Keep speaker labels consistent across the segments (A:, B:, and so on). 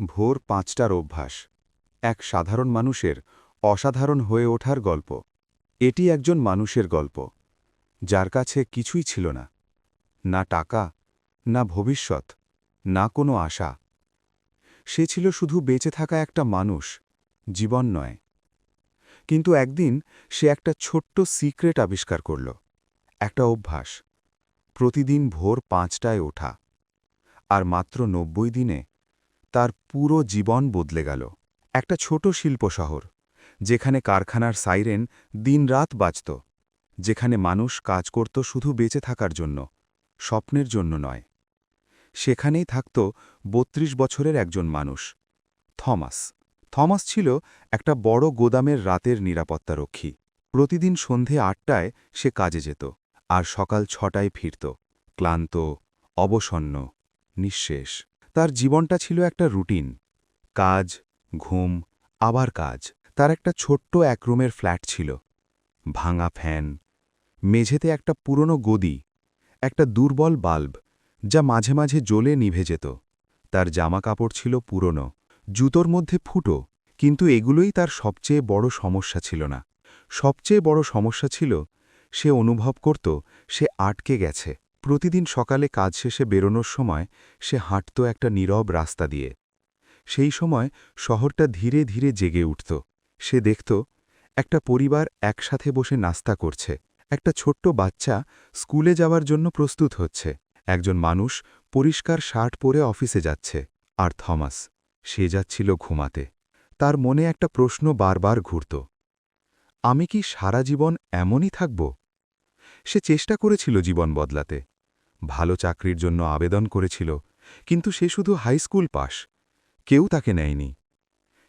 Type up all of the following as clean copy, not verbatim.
A: ভোর ৫টার অভ্যাস এক সাধারণ মানুষের অসাধারণ হয়ে ওঠার গল্প। এটি একজন মানুষের গল্প যার কাছে কিছুই ছিল না, না টাকা, না ভবিষ্যৎ, না কোনো আশা। সে ছিল শুধু বেঁচে থাকা একটা মানুষ, জীবন নয়। কিন্তু একদিন সে একটা ছোট্ট সিক্রেট আবিষ্কার করল, একটা অভ্যাস, প্রতিদিন ভোর ৫টায় ওঠা। আর মাত্র ৯০ দিনে তার পুরো জীবন বদলে গেল। একটা ছোট শিল্প শহর, যেখানে কারখানার সাইরেন দিনরাত বাজত, যেখানে মানুষ কাজ করত শুধু বেঁচে থাকার জন্য, স্বপ্নের জন্য নয়। সেখানেই থাকত ৩২ বছরের একজন মানুষ, থমাস। থমাস ছিল একটা বড় গোদামের রাতের নিরাপত্তারক্ষী। প্রতিদিন সন্ধে ৮টায় সে কাজে যেত, আর সকাল ৬টায় ফিরত, ক্লান্ত, অবসন্ন, নিঃশেষ। তার জীবনটা ছিল একটা রুটিন, কাজ, ঘুম, আবার কাজ। তার একটা ছোট্ট একরুমের ফ্ল্যাট ছিল, ভাঙা ফ্যান, মেঝেতে একটা পুরনো গদি, একটা দুর্বল বাল্ব যা মাঝে মাঝে জ্বলে নিভে যেত। তার জামা কাপড় ছিল পুরনো, জুতোর মধ্যে ফুটো, কিন্তু এগুলোই তার সবচেয়ে বড় সমস্যা ছিল না। সবচেয়ে বড় সমস্যা ছিল, সে অনুভব করত সে আটকে গেছে। প্রতিদিন সকালে কাজ শেষে বেরোনোর সময় সে হাঁটত একটা নীরব রাস্তা দিয়ে। সেই সময় শহরটা ধীরে ধীরে জেগে উঠত। সে দেখত একটা পরিবার একসাথে বসে নাস্তা করছে, একটা ছোট্ট বাচ্চা স্কুলে যাওয়ার জন্য প্রস্তুত হচ্ছে, একজন মানুষ পরিষ্কার শার্ট পরে অফিসে যাচ্ছে, আর থমাস, সে যাচ্ছিল ঘুমাতে। তার মনে একটা প্রশ্ন বারবার ঘুরত, আমি কি সারা জীবন এমনই থাকব? সে চেষ্টা করেছিল জীবন বদলাতে, ভালো চাকরির জন্য আবেদন করেছিল, কিন্তু সে শুধু হাই স্কুল পাস, কেউ তাকে নেয়নি।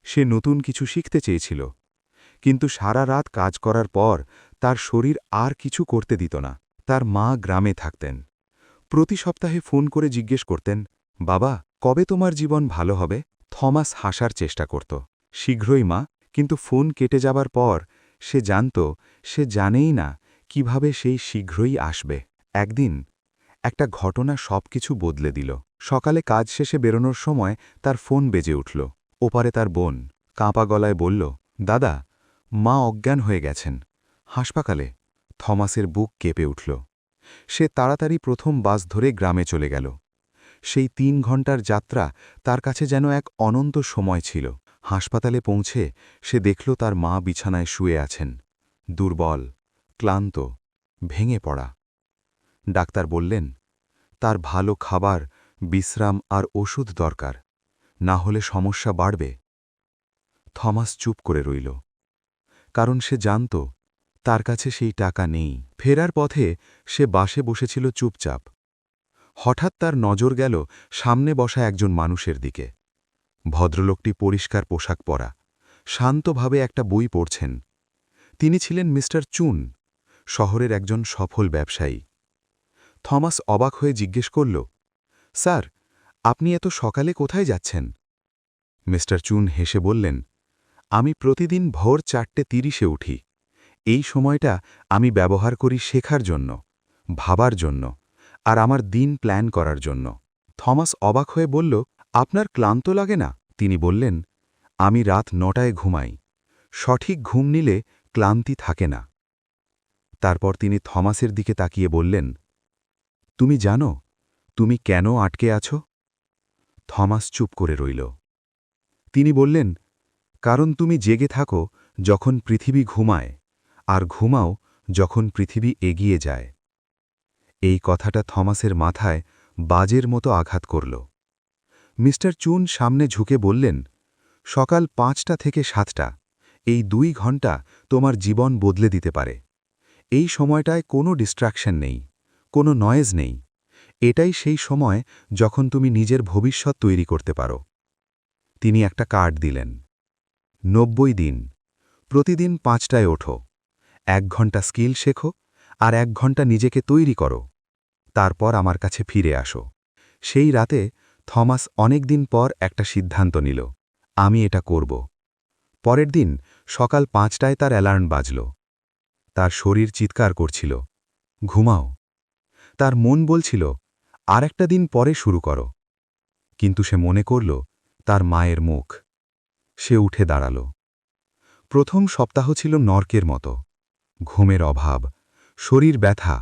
A: সে নতুন কিছু শিখতে চেয়েছিল, কিন্তু সারা রাত কাজ করার পর তার শরীর আর কিছু করতে দিত না। তার মা গ্রামে থাকতেন, প্রতি সপ্তাহে ফোন করে জিজ্ঞেস করতেন, বাবা, কবে তোমার জীবন ভালো হবে? থমাস হাসার চেষ্টা করত, শীঘ্রই মা। কিন্তু ফোন কেটে যাবার পর সে জানত, সে জানেই না কিভাবে সেই শীঘ্রই আসবে। একদিন একটা ঘটনা সবকিছু বদলে দিল। সকালে কাজ শেষে বেরোনোর সময় তার ফোন বেজে উঠল। ওপারে তার বোন কাঁপা গলায় বলল, দাদা, মা অজ্ঞান হয়ে গেছেন হাসপাতালে। থমাসের বুক কেঁপে উঠল। সে তাড়াতাড়ি প্রথম বাস ধরে গ্রামে চলে গেল। সেই ৩ ঘণ্টার যাত্রা তার কাছে যেন এক অনন্ত সময় ছিল। হাসপাতালে পৌঁছে সে দেখল তার মা বিছানায় শুয়ে আছেন, দুর্বল, ক্লান্ত, ভেঙে পড়া। ডাক্তার বললেন, তার ভালো খাবার, বিশ্রাম আর ওষুধ দরকার, না হলে সমস্যা বাড়বে। থমাস চুপ করে রইল, কারণ সে জানত তার কাছে সেই টাকা নেই। ফেরার পথে সে বাসে বসেছিল চুপচাপ। হঠাৎ তার নজর গেল সামনে বসা একজন মানুষের দিকে। ভদ্রলোকটি পরিষ্কার পোশাক পরা, শান্তভাবে একটা বই পড়ছেন। তিনি ছিলেন মিস্টার চুন, শহরের একজন সফল ব্যবসায়ী। থমাস অবাক হয়ে জিজ্ঞেস করল, স্যার, আপনি এত সকালে কোথায় যাচ্ছেন? মিস্টার চুন হেসে বললেন, আমি প্রতিদিন ভোর ৪:৩০-এ উঠি। এই সময়টা আমি ব্যবহার করি শেখার জন্য, ভাবার জন্য, আর আমার দিন প্ল্যান করার জন্য। থমাস অবাক হয়ে বলল, আপনার ক্লান্ত লাগে না? তিনি বললেন, আমি রাত ৯টায় ঘুমাই, সঠিক ঘুম নিলে ক্লান্তি থাকে না। তারপর তিনি থমাসের দিকে তাকিয়ে বললেন, তুমি জানো তুমি কেন আটকে আছো? থমাস চুপ করে রইল। তিনি বললেন, কারণ তুমি জেগে থাকো যখন পৃথিবী ঘুমায়, আর ঘুমাও যখন পৃথিবী এগিয়ে যায়। এই কথাটা থমাসের মাথায় বাজের মতো আঘাত করল। মিস্টার চুন সামনে ঝুঁকে বললেন, সকাল ৫টা থেকে ৭টা, এই ২ ঘণ্টা তোমার জীবন বদলে দিতে পারে। এই সময়টায় কোনো ডিস্ট্রাকশন নেই, কোনো নয়েজ নেই। এটাই সেই সময় যখন তুমি নিজের ভবিষ্যৎ তৈরি করতে পারো। তিনি একটা কার্ড দিলেন, ৯০ দিন, প্রতিদিন ৫টায় ওঠো, ১ ঘণ্টা স্কিল শেখো, আর ১ ঘণ্টা নিজেকে তৈরি করো, তারপর আমার কাছে ফিরে আসো। সেই রাতে থমাস অনেক দিন পর একটা সিদ্ধান্ত নিল, আমি এটা করব। পরের দিন সকাল ৫টায় তার অ্যালার্ম বাজল। তার শরীর চিৎকার করছিল, ঘুমাও। তার মন বলছিল, আর একটা দিন পরে শুরু করো। কিন্তু সে মনে করল, তার মায়ের মুখ। সে উঠে দাঁড়াল। প্রথম সপ্তাহ ছিল নরকের মতো। ঘুমের অভাব, শরীর ব্যথা,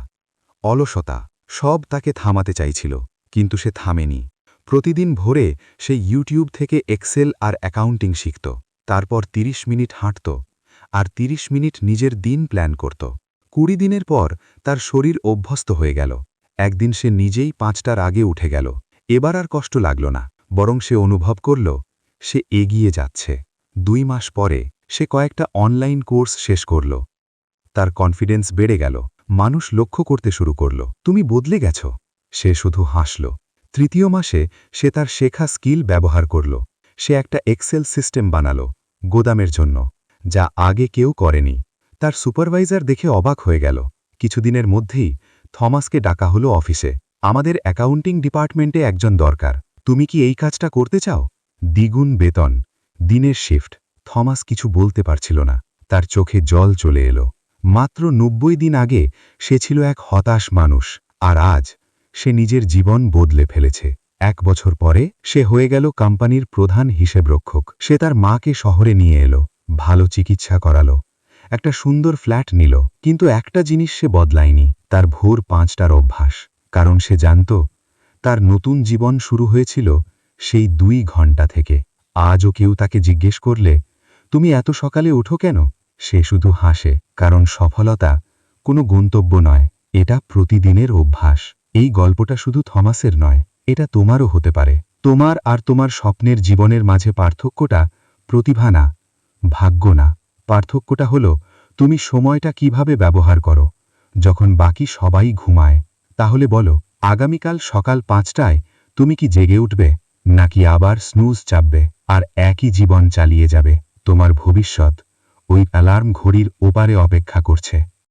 A: অলসতা সব তাকে থামাতে চাইছিল, কিন্তু সে থামেনি। প্রতিদিন ভোরে সে ইউটিউব থেকে এক্সেল আর অ্যাকাউন্টিং শিখত। তারপর ৩০ মিনিট হাঁটত, আর ৩০ মিনিট নিজের দিন প্ল্যান করত। ২০ দিনের পর তার শরীর অভ্যস্ত হয়ে গেল। একদিন সে নিজেই ৫টার আগে উঠে গেল। এবার আর কষ্ট লাগল না, বরং সে অনুভব করল সে এগিয়ে যাচ্ছে। ২ মাস পরে সে কয়েকটা অনলাইন কোর্স শেষ করল। তার কনফিডেন্স বেড়ে গেল। মানুষ লক্ষ্য করতে শুরু করল, তুমি বদলে গেছ। সে শুধু হাসল। ৩য় মাসে সে তার শেখা স্কিল ব্যবহার করল। সে একটা এক্সেল সিস্টেম বানাল গোদামের জন্য, যা আগে কেউ করেনি। তার সুপারভাইজার দেখে অবাক হয়ে গেল। কিছুদিনের মধ্যেই থমাসকে ডাকা হলো অফিসে। আমাদের অ্যাকাউন্টিং ডিপার্টমেন্টে একজন দরকার, তুমি কি এই কাজটা করতে চাও? দ্বিগুণ বেতন, দিনের শিফট। থমাস কিছু বলতে পারছিল না। তার চোখে জল চলে এলো। মাত্র ৯০ দিন আগে সে ছিল এক হতাশ মানুষ, আর আজ সে নিজের জীবন বদলে ফেলেছে। ১ বছর পরে সে হয়ে গেল কোম্পানির প্রধান হিসেবরক্ষক। সে তার মাকে শহরে নিয়ে এলো, ভালো চিকিৎসা করালো, একটা সুন্দর ফ্ল্যাট নিল। কিন্তু একটা জিনিস সে বদলায়নি, তার ভোর ৫টার অভ্যাস। কারণ সে জানত তার নতুন জীবন শুরু হয়েছিল সেই ২ ঘন্টা থেকে। আজও কেউ তাকে জিজ্ঞেস করলে, তুমি এত সকালে ওঠো কেন? সে শুধু হাসে, কারণ সফলতা কোনো গন্তব্য নয়, এটা প্রতিদিনের অভ্যাস। এই গল্পটা শুধু থমাসের নয়, এটা তোমারও হতে পারে। তোমার আর তোমার স্বপ্নের জীবনের মাঝে পার্থক্যটা প্রতিভা না, ভাগ্য না। পার্থক্যটা হলো তুমি সময়টা কিভাবে ব্যবহার করো। যখন বাকি সবাই ঘুমায়, তাহলে বলো, আগামীকাল সকাল ৫টায় তুমি কি জেগে উঠবে, নাকি আবার স্নুজ চাপবে আর একই জীবন চালিয়ে যাবে? তোমার ভবিষ্যৎ ওই অ্যালার্ম ঘড়ির ওপারে অপেক্ষা করছে।